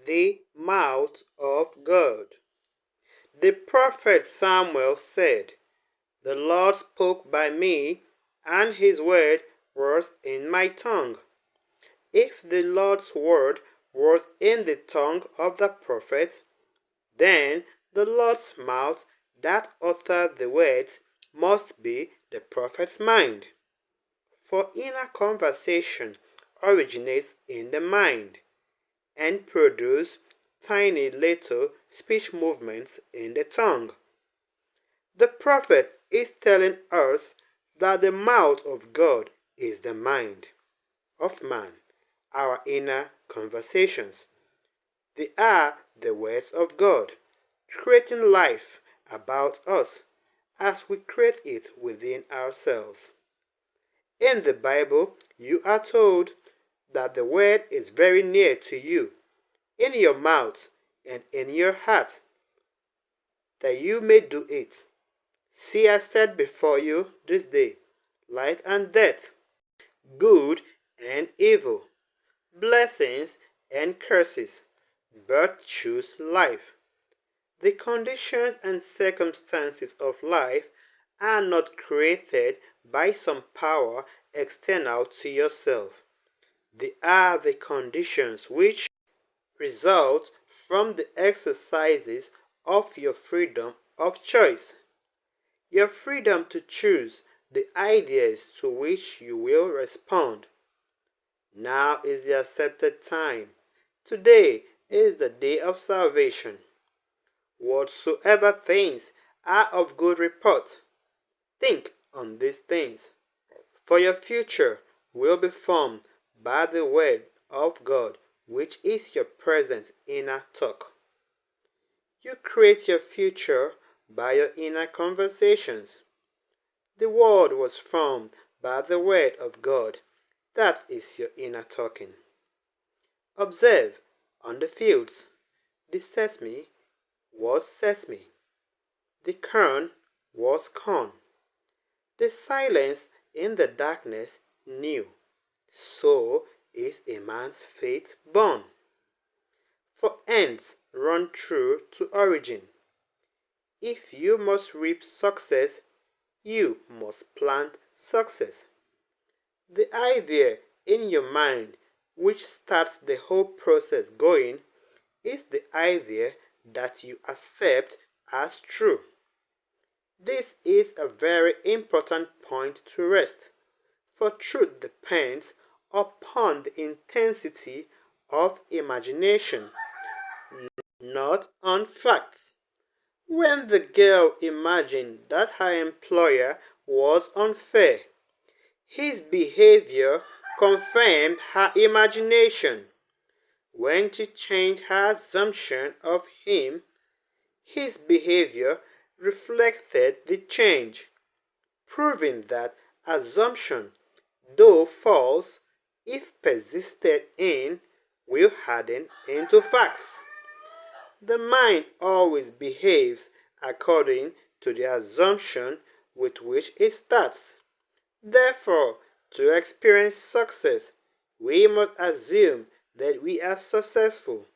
the mouth of God. The prophet Samuel said, "The Lord spoke by me, and his word was in my tongue." If the Lord's word was in the tongue of the prophet, then the Lord's mouth that uttered the words must be the prophet's mind. For inner conversation originates in the mind and produces tiny little speech movements in the tongue. The prophet is telling us that the mouth of God is the mind of man, our inner conversations. They are the words of God, creating life about us as we create it within ourselves. In the Bible, you are told that the word is very near to you, in your mouth and in your heart, that you may do it. See, I set before you this day life and death, good and evil, blessings and curses, but choose life. The conditions and circumstances of life are not created by some power external to yourself. They are the conditions which result from the exercises of your freedom of choice. Your freedom to choose the ideas to which you will respond. Now is the accepted time. Today is the day of salvation. Whatsoever things are of good report, think on these things, for your future will be formed by the word of God, which is your present inner talk. You create your future by your inner conversations. The world was formed by the word of God. That is your inner talking. Observe on the fields. The sesame was sesame. The corn was corn. The silence in the darkness knew. So is a man's faith born. For ends run true to origin. If you must reap success, you must plant success. The idea in your mind which starts the whole process going is the idea that you accept as true. This is a very important point to rest, for truth depends upon the intensity of imagination, not on facts. When the girl imagined that her employer was unfair, his behavior confirmed her imagination. When she changed her assumption of him, his behavior reflected the change, proving that assumption, though false, if persisted in, will harden into facts. The mind always behaves according to the assumption with which it starts. Therefore, to experience success, we must assume that we are successful.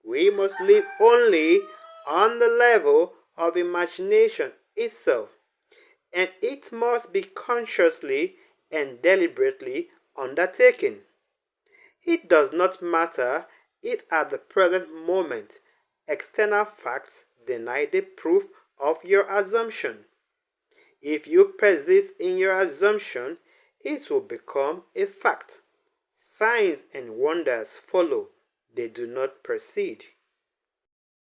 We must live only on the level of imagination itself, and it must be consciously and deliberately undertaken. It does not matter if at the present moment external facts deny the proof of your assumption. If you persist in your assumption, it will become a fact. Signs and wonders follow, they do not precede.